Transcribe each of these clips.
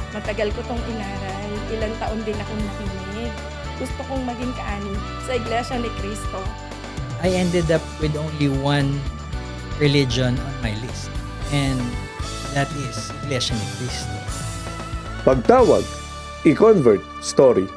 Matagal ko tong inaral, ilang taon din akong nakinig. Gusto kong maging kaani sa Iglesia ni Cristo. I ended up with only one religion on my list, and that is Iglesia ni Cristo. Pagtawag, i-convert story.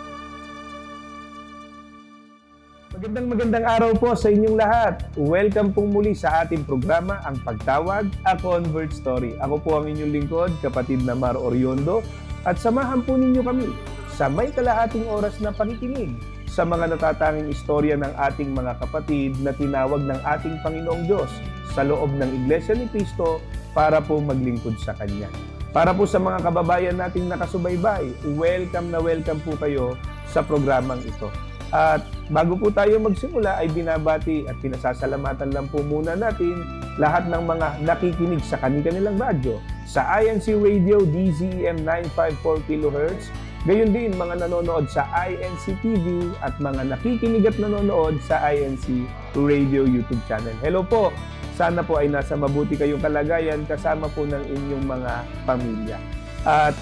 Magandang araw po sa inyong lahat. Welcome pong muli sa ating programa, ang Pagtawag, A Convert Story. Ako po ang inyong lingkod, kapatid na Mar Oriondo, at samahan po ninyo kami sa may kalahating oras na pakikinig sa mga natatanging istorya ng ating mga kapatid na tinawag ng ating Panginoong Diyos sa loob ng Iglesia ni Cristo para po maglingkod sa Kanya. Para po sa mga kababayan nating nakasubaybay, welcome na welcome po kayo sa programang ito. At bago po tayo magsimula ay binabati at pinasasalamatan lang po muna natin lahat ng mga nakikinig sa kanilang radyo sa INC Radio DZEM 954 kHz, gayon din mga nanonood sa INC TV at mga nakikinig at nanonood sa INC Radio YouTube channel. Hello po! Sana po ay nasa mabuti kayong kalagayan kasama po ng inyong mga pamilya. At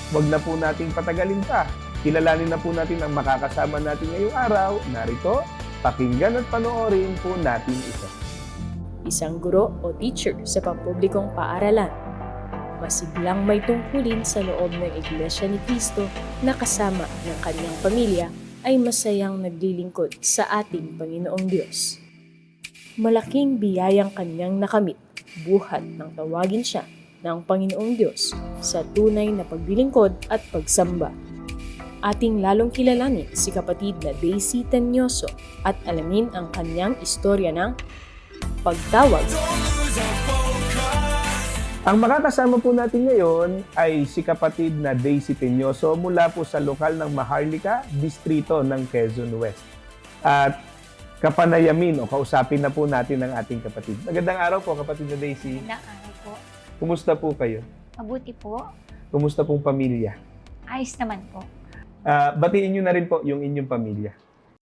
wag na po nating patagalin pa. Kilalanin na po natin ang makakasama natin ngayong araw. Narito, pakinggan at panoorin po natin ito. Isang guro o teacher sa pampublikong paaralan. Masiglang may tungkulin sa loob ng Iglesia ni Cristo na kasama ng kanyang pamilya ay masayang naglilingkod sa ating Panginoong Diyos. Malaking biyayang kanyang nakamit, buhat ng tawagin siya ng Panginoong Diyos sa tunay na paglilingkod at pagsamba. Ating lalong kilalanin si kapatid na Daisy Tanyoso at alamin ang kanyang istorya ng pagtawag. Ang makakasama po natin ngayon ay si kapatid na Daisy Tanyoso mula po sa lokal ng Maharlika, distrito ng Quezon West. At kapanayamin o kausapin na po natin ang ating kapatid. Magandang araw po, kapatid na Daisy. Magandang araw po. Kumusta po kayo? Mabuti po. Kumusta pong pamilya? Ayos naman po. Batiin nyo na rin po yung inyong pamilya.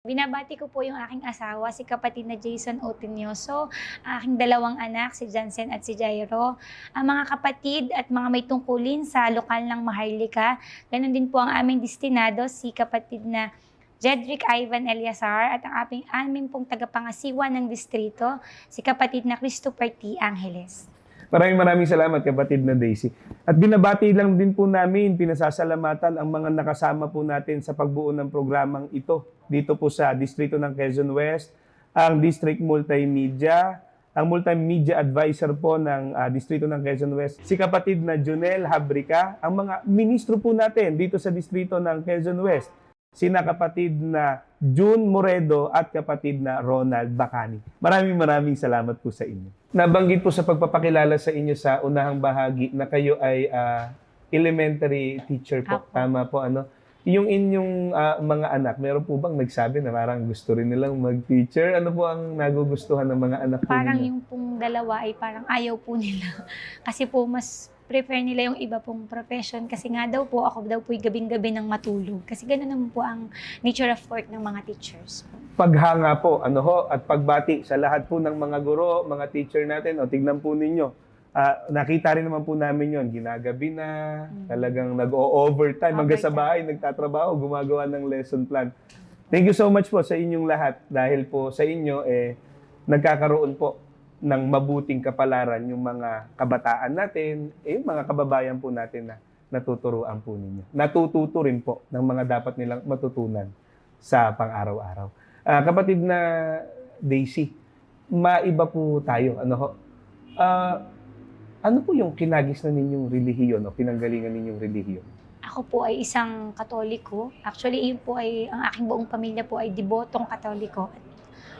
Binabati ko po yung aking asawa, si kapatid na Jason Otinioso, aking dalawang anak, si Jansen at si Jairo, ang mga kapatid at mga may tungkulin sa lokal ng Maharlika. Ganon din po ang aming destinado, si kapatid na Jedrick Ivan Eliazar at ang aming pong tagapangasiwa ng distrito, si kapatid na Christopher T. Angeles. Maraming salamat, kapatid na Daisy. At binabati lang din po namin, pinasasalamatan ang mga nakasama po natin sa pagbuo ng programang ito. Dito po sa distrito ng Quezon West, ang District Multimedia, ang Multimedia Advisor po ng distrito ng Quezon West, si kapatid na Junel Habrica, ang mga ministro po natin dito sa distrito ng Quezon West, sina kapatid na June Moredo at kapatid na Ronald Bacani. Maraming salamat po sa inyo. Nabanggit po sa pagpapakilala sa inyo sa unahang bahagi na kayo ay elementary teacher po. Apo. Tama po, ano? Yung inyong mga anak, meron po bang nagsabi na parang gusto rin nilang mag-teacher? Ano po ang nagugustuhan ng mga anak po Parang ninyo? yung pong dalawa ay parang ayaw po nila. Kasi po mas prefer nila yung iba pong profession. Kasi nga daw po, ako daw po'y gabing-gabi ng matulog. Kasi gano'n naman po ang nature of work ng mga teachers. Paghanga po, ano ho, at pagbati sa lahat po ng mga guro, mga teacher natin. O, tignan po ninyo. Nakita rin naman po namin yon, ginagabi na, talagang nag-o-overtime. Hanggang sa bahay, nagtatrabaho, gumagawa ng lesson plan. Thank you so much po sa inyong lahat. Dahil po sa inyo, nagkakaroon po ng mabuting kapalaran yung mga kabataan natin, yung mga kababayan po natin na natuturuan po ninyo. Natututo rin po ng mga dapat nilang matutunan sa pang-araw-araw. Kapatid na Daisy, maiba po tayo. Ano po yung kinagis na ninyong relihiyon o pinanggalingan ninyong relihiyon? Ako po ay isang Katoliko. Actually, yun po ay, ang aking buong pamilya po ay debotong Katoliko.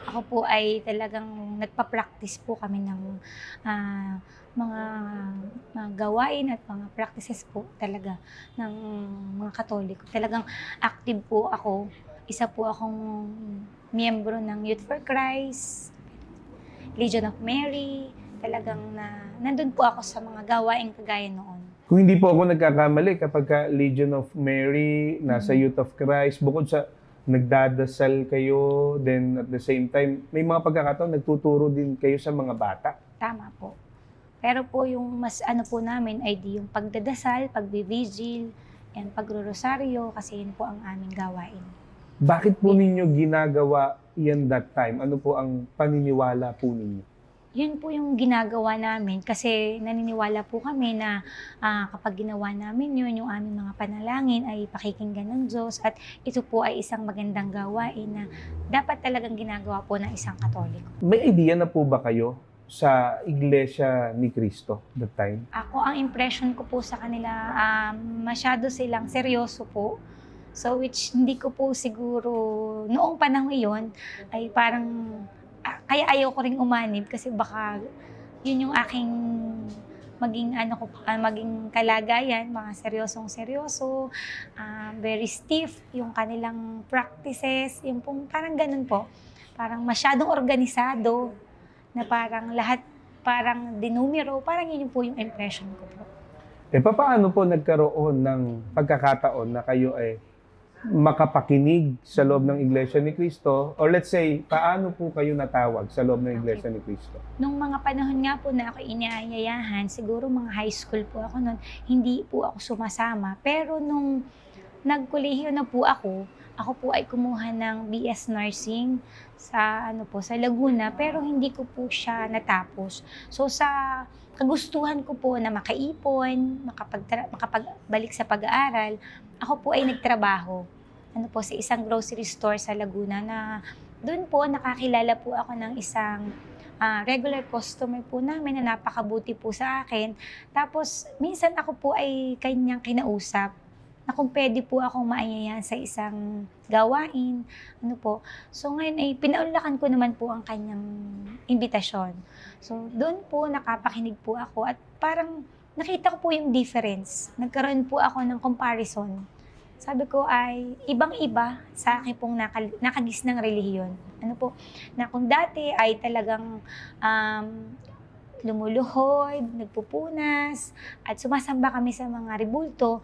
Ako po ay talagang nagpa-practice po kami ng mga gawain at mga practices po talaga ng mga Katoliko. Talagang active po ako. Isa po akong miyembro ng Youth for Christ, Legion of Mary. Talagang nandun po ako sa mga gawaing kagaya noon. Kung hindi po ako nagkakamali, kapag Legion of Mary, nasa Youth of Christ, bukod sa nagdadasal kayo, then at the same time, may mga pagkakataon, nagtuturo din kayo sa mga bata. Tama po. Pero po yung mas ano po namin ay di yung pagdadasal, pagbibigil, and pagrorosaryo kasi yun po ang aming gawain. Bakit po ninyo ginagawa yan that time? Ano po ang paniniwala po ninyo? Yun po yung ginagawa namin kasi naniniwala po kami na kapag ginawa namin yun, yung aming mga panalangin ay pakikinggan ng Diyos at ito po ay isang magandang gawain na dapat talagang ginagawa po ng isang Katoliko. May idea na po ba kayo sa Iglesia ni Cristo that time? Ako, ang impression ko po sa kanila, masyado silang seryoso po. So which hindi ko po siguro, noong panahon yun, ay parang, kaya ayaw ko ring umanib kasi baka yun yung aking maging kalagayan, mga seryosong-seryoso, very stiff yung kanilang practices, yung pong parang ganun po. Parang masyadong organisado, na parang lahat parang dinumero, parang yun po yung impression ko po. Paano po nagkaroon ng pagkakataon na kayo ay makapakinig sa loob ng Iglesia ni Cristo? Or let's say, paano po kayo natawag sa loob ng Iglesia ni Cristo? Nung mga panahon nga po na ako inaanyayahan, siguro mga high school po ako noon, hindi po ako sumasama. Pero nung nagkolehiyo na po ako po ay kumuha ng BS Nursing sa sa Laguna, pero hindi ko po siya natapos. So sa kagustuhan ko po na makaipon, makapagbalik sa pag-aaral, ako po ay nagtrabaho. Sa isang grocery store sa Laguna na doon po nakakilala po ako ng isang regular customer po namin na napakabuti po sa akin. Tapos minsan ako po ay kanyang kinausap na kung pwede po akong maanyayahan sa isang gawain, So ngayon ay pinaunlakan ko naman po ang kanyang imbitasyon. So doon po nakapakinig po ako at parang nakita ko po yung difference. Nagkaroon po ako ng comparison. Sabi ko ay ibang-iba sa akin pong nakagis ng relihiyon. Na kung dati ay talagang lumuluhod, nagpupunas, at sumasamba kami sa mga ribulto,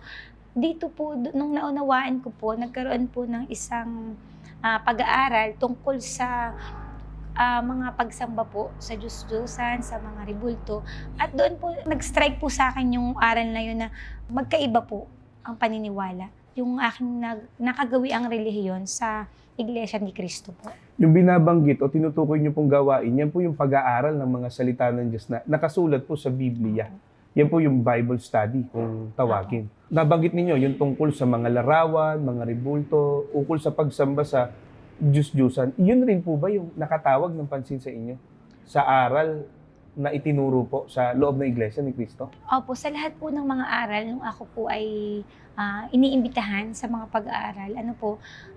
dito po, nung naunawaan ko po, nagkaroon po ng isang pag-aaral tungkol sa mga pagsamba po sa Diyos-Diyosan, sa mga ribulto. At doon po, nag-strike po sa akin yung aral na yun na magkaiba po ang paniniwala. Yung aking nakagawi ang relihiyon sa Iglesia ni Cristo po. Yung binabanggit o tinutukoy niyo pong gawain, yan po yung pag-aaral ng mga salita ng Diyos na nakasulat po sa Biblia. Yan po yung Bible study kung tawagin. Nabanggit ninyo yung tungkol sa mga larawan, mga ribulto, ukol sa pagsamba sa Diyos-Diyusan. Yun rin po ba yung nakatawag ng pansin sa inyo? Sa aral na itinuro po sa loob ng Iglesia ni Cristo? Opo, sa lahat po ng mga aral, nung ako po ay iniimbitahan sa mga pag-aaral,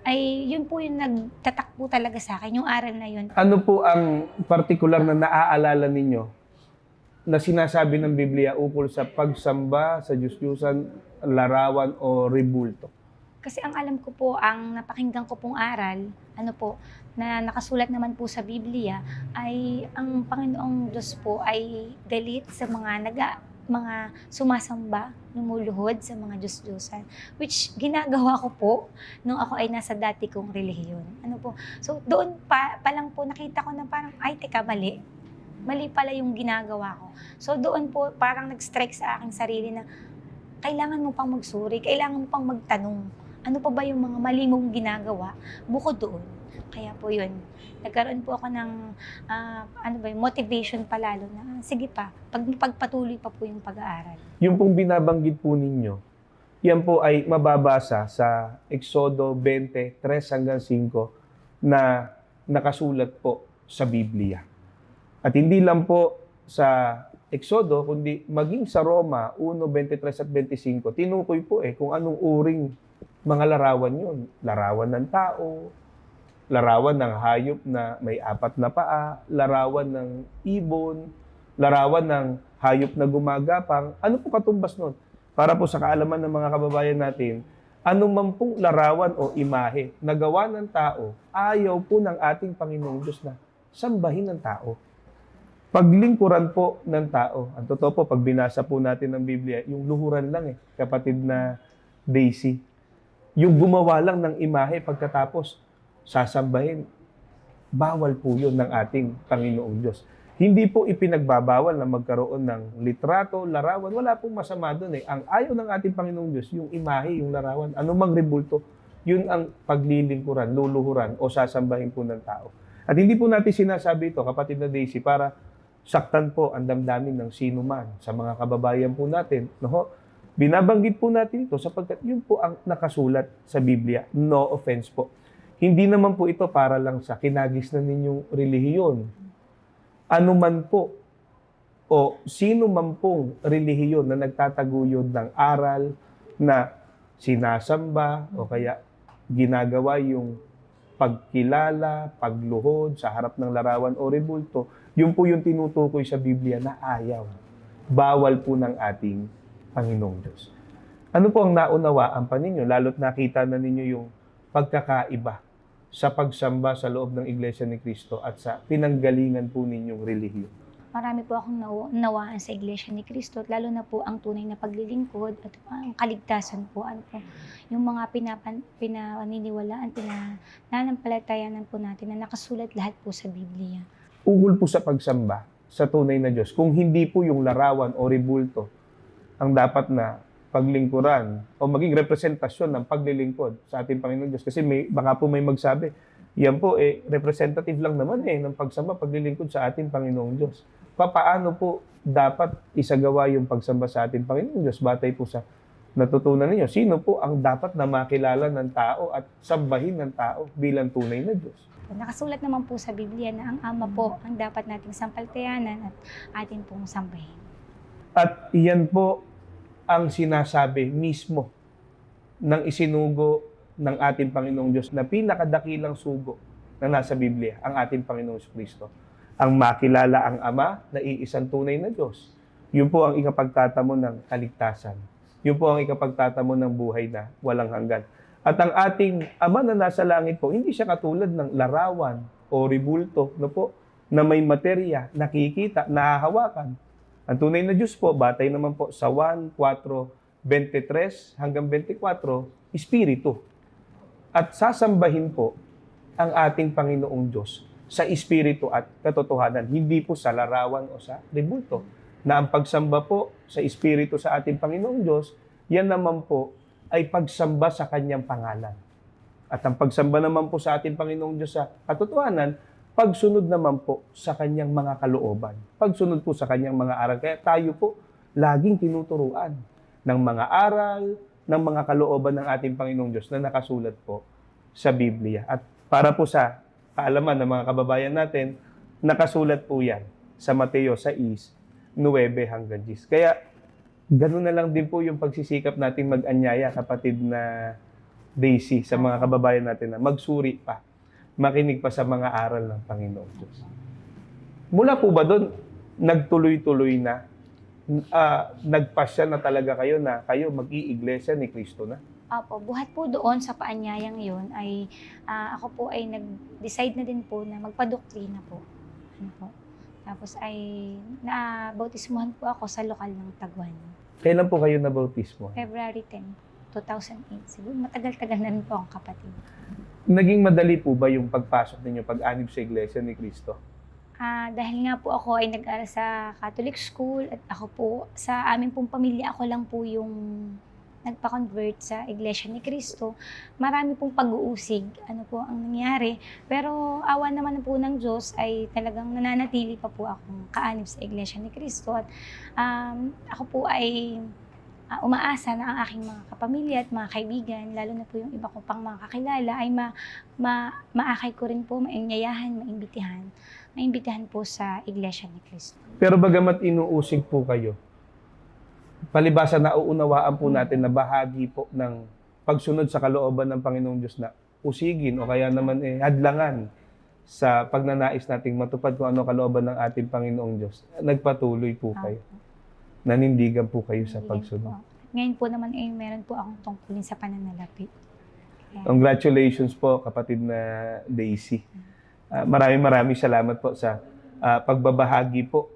ay yun po yung nagtatak po talaga sa akin, yung aral na yun. Ano po ang partikular na naaalala ninyo na sinasabi ng Biblia ukol sa pagsamba sa Diyos-Diyusan, larawan o ribulto? Kasi ang alam ko po, ang napakinggan ko pong aral, na nakasulat naman po sa Biblia, ay ang Panginoong Diyos po ay galit sa mga sumasamba, lumuluhod sa mga Diyos-Diyosan, which ginagawa ko po nung ako ay nasa dati kong relihiyon. So doon pa lang po nakita ko na parang, ay teka, mali pala yung ginagawa ko. So doon po parang nag-strike sa aking sarili na kailangan mo pang magsuri, kailangan mo pang magtanong. Ano pa ba yung mga mali mong ginagawa bukod doon? Kaya po yun, nagkaroon po ako ng motivation palalo na sige pa, pagpatuloy pa po yung pag-aaral. Yung pong binabanggit po ninyo, yan po ay mababasa sa Exodo 20, 3 hanggang 5 na nakasulat po sa Biblia. At hindi lang po sa Exodo, kundi maging sa Roma 1, 23 at 25, tinukoy po kung anong uring mga larawan yun. Larawan ng tao, larawan ng hayop na may 4 na paa, larawan ng ibon, larawan ng hayop na gumagapang. Ano po katumbas nun? Para po sa kaalaman ng mga kababayan natin, anumang pong larawan o imahe na gawa ng tao, ayaw po ng ating Panginoong Diyos na sambahin ng tao. Paglingkuran po ng tao. Ang totoo po, pag binasa po natin ng Biblia, yung luhuran lang kapatid na Daisy. Yung gumawa lang ng imahe pagkatapos sasambahin, bawal po yun ng ating Panginoong Diyos. Hindi po ipinagbabawal na magkaroon ng litrato, larawan. Wala pong masama doon eh. Ang ayaw ng ating Panginoong Diyos, yung imahe, yung larawan, anumang rebulto, yun ang paglilingkuran, luluhuran o sasambahin po ng tao. At hindi po natin sinasabi ito, kapatid na Daisy, para saktan po ang damdamin ng sino man sa mga kababayan po natin. No? Binabanggit po natin ito sapagkat yun po ang nakasulat sa Biblia. No offense po. Hindi naman po ito para lang sa kinagis na ninyong relihiyon. Ano man po o sino man pong relihiyon na nagtataguyod ng aral na sinasamba o kaya ginagawa yung pagkilala, pagluhod sa harap ng larawan o rebulto, yun po yung tinutukoy sa Biblia na ayaw. Bawal po ng ating Panginoong Diyos. Ano po ang naunawaan pa ninyo? Lalo't nakita na ninyo yung pagkakaiba sa pagsamba sa loob ng Iglesia ni Cristo at sa pinanggalingan po ninyong relihiyon. Marami po akong nawaan sa Iglesia ni Cristo, at lalo na po ang tunay na paglilingkod at ang kaligtasan po. Ano po, yung mga pinaniniwalaan, pinananampalatayanan po natin na nakasulat lahat po sa Biblia. Ukol po sa pagsamba sa tunay na Diyos. Kung hindi po yung larawan o rebulto ang dapat na paglingkuran o maging representasyon ng paglilingkod sa ating Panginoon Diyos. Kasi baka po may magsabi, yan po representative lang naman ng pagsamba, paglilingkod sa ating Panginoong Diyos. Paano po dapat isagawa yung pagsamba sa ating Panginoong Diyos? Batay po sa natutunan ninyo, sino po ang dapat na makilala ng tao at sambahin ng tao bilang tunay na Diyos? Nakasulat naman po sa Biblia na ang Ama po ang dapat nating sampalatayanan at atin pong sambahin. At iyan po ang sinasabi mismo ng isinugo ng ating Panginoong Diyos na pinakadakilang sugo na nasa Biblia, ang ating Panginoong Kristo. Ang makilala ang Ama na iisang tunay na Diyos. Yun po ang ikapagtatamo ng kaligtasan. Yun po ang ikapagtatamo ng buhay na walang hanggan. At ang ating Ama na nasa langit po, hindi siya katulad ng larawan o rebulto na may materya, nakikita, nahahawakan. Ang tunay na Diyos po, batay naman po sa 1:4-23 hanggang 24, Espiritu. At sasambahin po ang ating Panginoong Diyos sa Espiritu at katotohanan, hindi po sa larawan o sa rebulto. Na ang pagsamba po sa Espiritu sa ating Panginoong Diyos, yan naman po ay pagsamba sa Kanyang pangalan. At ang pagsamba naman po sa ating Panginoong Diyos sa katotohanan, pagsunod naman po sa kanyang mga kalooban. Pagsunod po sa kanyang mga aral. Kaya tayo po laging tinuturuan ng mga aral, ng mga kalooban ng ating Panginoong Diyos na nakasulat po sa Biblia. At para po sa kaalaman ng mga kababayan natin, nakasulat po yan sa Mateo 6:9 hanggang 10. Kaya ganoon na lang din po yung pagsisikap nating mag-anyaya, kapatid na Daisy, sa mga kababayan natin na magsuri pa, makinig pa sa mga aral ng Panginoong Diyos. Mula po ba doon, nagtuloy-tuloy na, nagpasya na talaga kayo na kayo mag-iiglesia ni Kristo na? Opo, buhat po doon sa paanyayang yun ay ako po ay nag-decide na din po na magpadoktrina po. Ano po. Tapos ay nabautismuhan po ako sa lokal ng Taguan. Kailan po kayo nabautismo? February 10, 2008. Siguro matagal-tagal na rin po ang kapatid. Naging madali po ba yung pagpasok ninyo, pag-anib sa Iglesia ni Cristo? Dahil nga po ako ay nag-aral sa Catholic school at ako po, sa aming pong pamilya, ako lang po yung nagpa-convert sa Iglesia ni Cristo. Marami pong pag-uusig, ano po ang nangyari. Pero awa naman po ng Diyos ay talagang nananatili pa po akong kaanib sa Iglesia ni Cristo. At ako po ay umaasa na ang aking mga kapamilya at mga kaibigan, lalo na po yung iba ko pang mga kakilala, ay maakay ko rin po, mainyayahan, maimbitahan po sa Iglesia ni Cristo. Pero bagamat inuusig po kayo, palibasa na uunawaan po natin na bahagi po ng pagsunod sa kalooban ng Panginoong Diyos na usigin o kaya naman hadlangan sa pagnanais nating matupad kung ano kalooban ng ating Panginoong Diyos. Nagpatuloy po kayo. Nanindigan po kayo sa pagsunod. Ngayon po naman meron po akong tungkulin sa pananalapi. Congratulations po, kapatid na Daisy. Maraming salamat po sa pagbabahagi po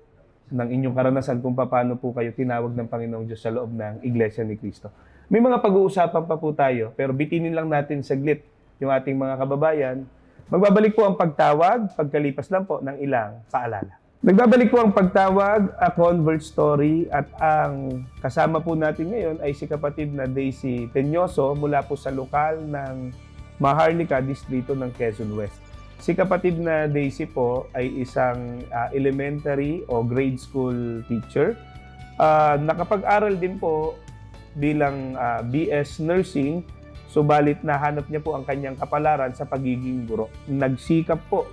ng inyong karanasan kung paano po kayo tinawag ng Panginoong Diyos sa loob ng Iglesia ni Cristo. May mga pag-uusapan pa po tayo, pero bitinin lang natin saglit yung ating mga kababayan. Magbabalik po ang pagtawag, pagkalipas lang po ng ilang paalala. Nagbabalik po ang pagtawag, A Convert Story, at ang kasama po natin ngayon ay si kapatid na Daisy Teñoso mula po sa lokal ng Maharlika, distrito ng Quezon West. Si kapatid na Daisy po ay isang elementary o grade school teacher. Nakapag-aral din po bilang BS Nursing, subalit nahanap niya po ang kanyang kapalaran sa pagiging guro. Nagsikap po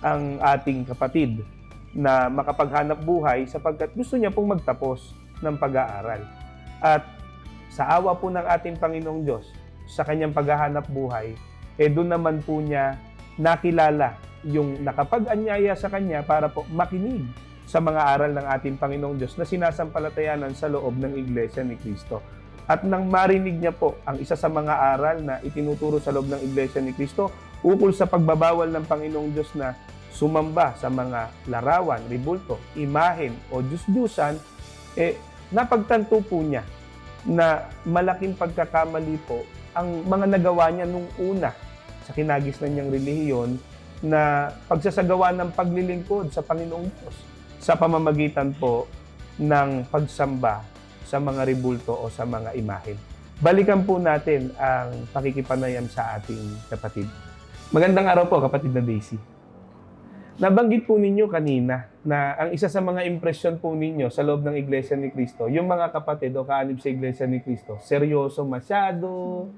ang ating kapatid na makapaghanap buhay sapagkat gusto niya pong magtapos ng pag-aaral. At sa awa po ng ating Panginoong Diyos, sa kanyang paghahanap buhay, doon naman po niya nakilala yung nakapag-anyaya sa kanya para po makinig sa mga aral ng ating Panginoong Diyos na sinasampalatayanan sa loob ng Iglesia ni Cristo. At nang marinig niya po ang isa sa mga aral na itinuturo sa loob ng Iglesia ni Cristo ukol sa pagbabawal ng Panginoong Diyos na sumamba sa mga larawan, ribulto, imahen o Diyos-Diyusan, napagtanto po niya na malaking pagkakamali po ang mga nagawa niya nung una sa kinagisnan niyang relihiyon na pagsasagawa ng paglilingkod sa Panginoong Diyos sa pamamagitan po ng pagsamba sa mga ribulto o sa mga imahen. Balikan po natin ang pakikipanayam sa ating kapatid. Magandang araw po, kapatid na Daisy. Nabanggit po ninyo kanina na ang isa sa mga impresyon po ninyo sa loob ng Iglesia ni Cristo, yung mga kapatid o kaanib sa Iglesia ni Cristo, seryoso masyado,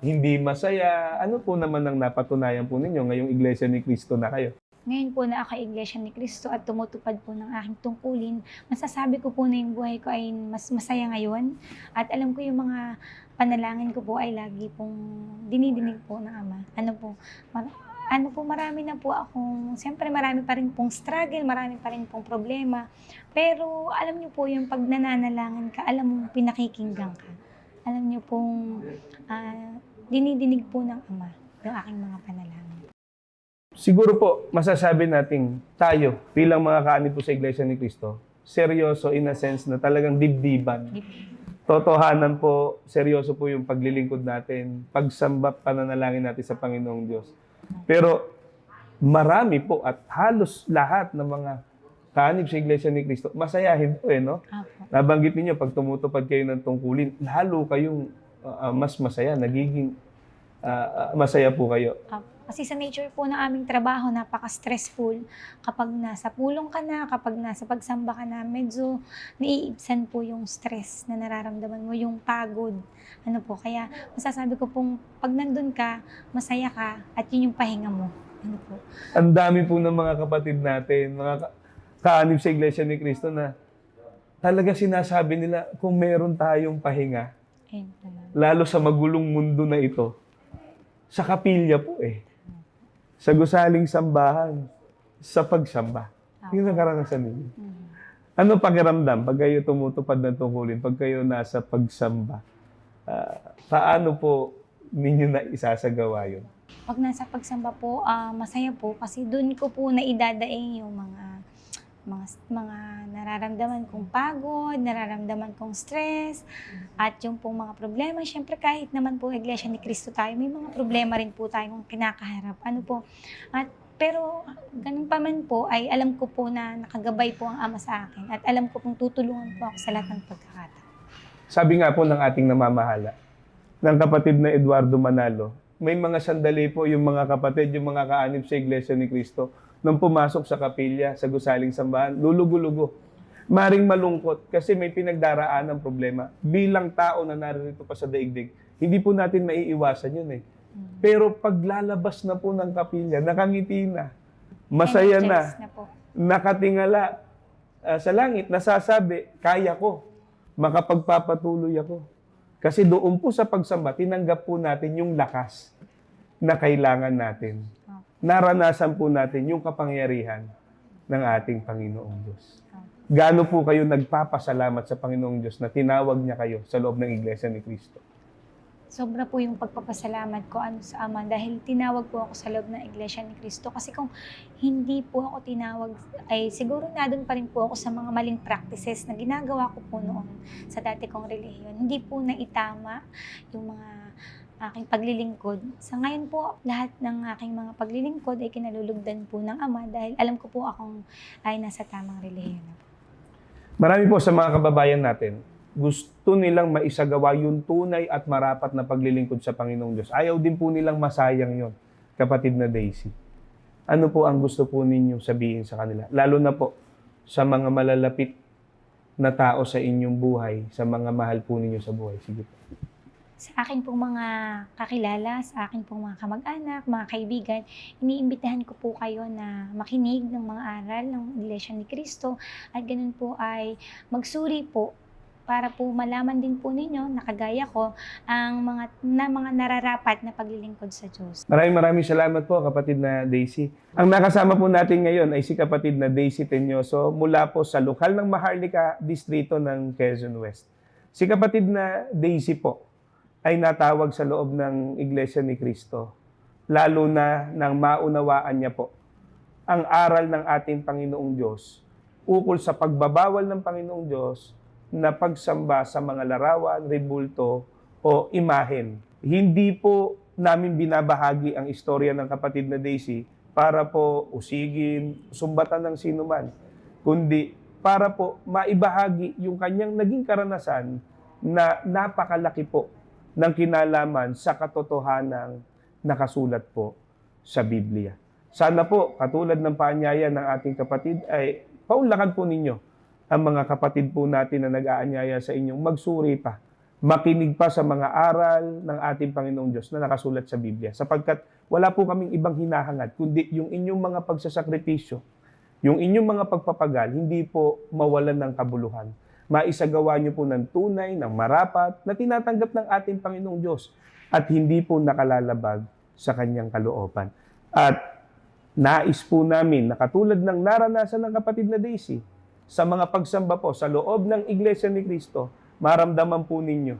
hindi masaya. Ano po naman ang napatunayan po ninyo ngayong Iglesia ni Cristo na kayo? Ngayon po na ako Iglesia ni Cristo at tumutupad po ng aking tungkulin, masasabi ko po na yung buhay ko ay mas masaya ngayon. At alam ko yung mga panalangin ko po ay lagi pong dinidinig po ng Ama. Marami na po akong, siyempre marami pa rin pong struggle, marami pa rin pong problema. Pero alam niyo po yung pag nananalangin ka, alam mo pinakikinggan ka. Alam niyo pong dinidinig po ng Ama yung aking mga panalangin. Siguro po, masasabi natin tayo bilang mga kaanib po sa Iglesia ni Cristo, seryoso in a sense na talagang dibdiban. Totohanan po, seryoso po yung paglilingkod natin, pagsamba, pananalangin natin sa Panginoong Diyos. Pero marami po at halos lahat ng mga kaanib sa Iglesia ni Cristo, masayahin po no? Apo. Nabanggit niyo pag tumutupad kayo ng tungkulin, lalo kayong mas masaya, nagiging masaya po kayo. Kasi sa nature po ng aming trabaho, napaka-stressful. Kapag nasa pulong ka na, kapag nasa pagsamba ka na, medyo naiibsan po yung stress na nararamdaman mo, yung pagod. Kaya masasabi ko pong pag nandun ka, masaya ka, at yun yung pahinga mo. Ang dami po ng mga kapatid natin, mga kaanib sa Iglesia ni Cristo na talaga sinasabi nila kung meron tayong pahinga, lalo sa magulong mundo na ito, sa kapilya po sa gusaling sambahan, sa pagsamba. Yun ang karanasan ninyo. Ano pakiramdam pag kayo tumutupad ng tungkulin, pag kayo nasa pagsamba? Paano po ninyo na isasagawa yun? Pag nasa pagsamba po, masaya po kasi doon ko po naidadaing yung mga nararamdaman kong pagod, nararamdaman kong stress, at yung pong mga problema. Siyempre kahit naman po Iglesia ni Cristo tayo, may mga problema rin po tayong kinakaharap. Pero ganun pa man po, ay alam ko po na nakagabay po ang Ama sa akin at alam ko pong tutulungan po ako sa lahat ng pagkakataon. Sabi nga po ng ating namamahala, ng kapatid na Eduardo Manalo, may mga sandali po yung mga kapatid, yung mga kaanib sa Iglesia ni Cristo, nung pumasok sa kapilya, sa gusaling sambahan, lulugo-lugo. Maring malungkot kasi may pinagdaraan ng problema. Bilang tao na narito pa sa daigdig, hindi po natin maiiwasan yun Pero paglalabas na po ng kapilya, nakangiti na, masaya na, nakatingala sa langit, nasasabi, kaya ko, makapagpapatuloy ako. Kasi doon po sa pagsamba, tinanggap po natin yung lakas na kailangan natin. Naranasan po natin yung kapangyarihan ng ating Panginoong Diyos. Gaano po kayo nagpapasalamat sa Panginoong Diyos na tinawag niya kayo sa loob ng Iglesia ni Cristo? Sobra po yung pagpapasalamat ko sa Ama dahil tinawag po ako sa loob ng Iglesia ni Cristo. Kasi kung hindi po ako tinawag, ay siguro nandun pa rin po ako sa mga maling practices na ginagawa ko po noon sa dati kong relihiyon. Hindi po naitama yung mga aking paglilingkod. Sa ngayon po, lahat ng aking mga paglilingkod ay kinalulugdan po ng Ama dahil alam ko po akong ay nasa tamang relihiyon. Marami po sa mga kababayan natin, gusto nilang maisagawa yung tunay at marapat na paglilingkod sa Panginoong Diyos. Ayaw din po nilang masayang yon, kapatid na Daisy. Ano po ang gusto po ninyong sabihin sa kanila? Lalo na po sa mga malalapit na tao sa inyong buhay, sa mga mahal po ninyo sa buhay. Sige po. Sa akin pong mga kakilala, sa akin pong mga kamag-anak, mga kaibigan, iniimbitahan ko po kayo na makinig ng mga aral ng Iglesia ni Cristo at ganun po ay magsuri po para po malaman din po ninyo, nakagaya ko, ang mga nararapat na paglilingkod sa Diyos. Maraming salamat po, kapatid na Daisy. Ang nakasama po natin ngayon ay si kapatid na Daisy Teñoso mula po sa lokal ng Maharlika, distrito ng Quezon West. Si kapatid na Daisy po ay natawag sa loob ng Iglesia ni Cristo, lalo na nang maunawaan niya po ang aral ng ating Panginoong Diyos ukol sa pagbabawal ng Panginoong Diyos na pagsamba sa mga larawan, rebulto o imahen. Hindi po namin binabahagi ang istorya ng kapatid na Daisy para po usigin, sumbatan ng sinuman, kundi para po maibahagi yung kanyang naging karanasan na napakalaki po ng kinalaman sa katotohanang nakasulat po sa Biblia. Sana po, katulad ng paanyaya ng ating kapatid, ay paunlakan po ninyo ang mga kapatid po natin na nag-aanyaya sa inyong magsuri pa, makinig pa sa mga aral ng ating Panginoong Diyos na nakasulat sa Biblia. Sapagkat wala po kaming ibang hinahangad, kundi yung inyong mga pagsasakripisyo, yung inyong mga pagpapagal, hindi po mawalan ng kabuluhan. Maisagawa niyo po ng tunay, ng marapat, na tinatanggap ng ating Panginoong Diyos at hindi po nakalalabag sa kanyang kalooban. At nais po namin na katulad ng naranasan ng kapatid na Daisy, sa mga pagsamba po sa loob ng Iglesia ni Cristo, maramdaman po ninyo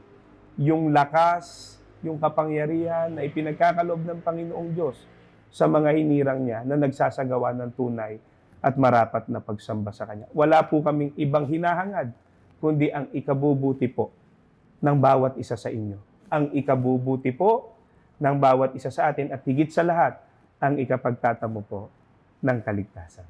yung lakas, yung kapangyarihan na ipinagkakaloob ng Panginoong Diyos sa mga hinirang niya na nagsasagawa ng tunay at marapat na pagsamba sa Kanya. Wala po kaming ibang hinahangad, kundi ang ikabubuti po ng bawat isa sa inyo. Ang ikabubuti po ng bawat isa sa atin at higit sa lahat, ang ikapagtatamo po ng kaligtasan.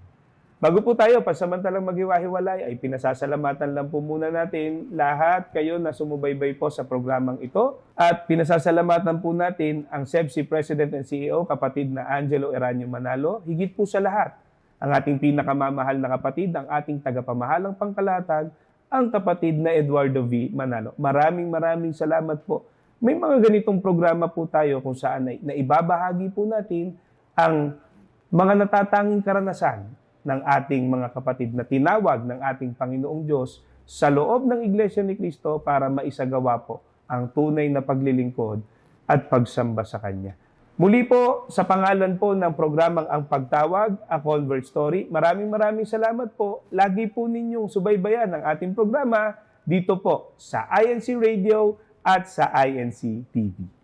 Bago po tayo, pasamantalang maghiwa-hiwalay, ay pinasasalamatan lang po muna natin lahat kayo na sumubaybay po sa programang ito. At pinasasalamatan po natin ang SEBC President and CEO, kapatid na Angelo Eranio Manalo. Higit po sa lahat, ang ating pinakamamahal na kapatid, ang ating tagapamahalang pangkalatag, ang kapatid na Eduardo V. Manalo. Maraming salamat po. May mga ganitong programa po tayo kung saan ay naibabahagi po natin ang mga natatanging karanasan ng ating mga kapatid na tinawag ng ating Panginoong Diyos sa loob ng Iglesia ni Cristo para maisagawa po ang tunay na paglilingkod at pagsamba sa Kanya. Muli po, sa pangalan po ng programang Ang Pagtawag, A Convert Story, maraming salamat po. Lagi po ninyong subaybayan ang ating programa dito po sa INC Radio at sa INC TV.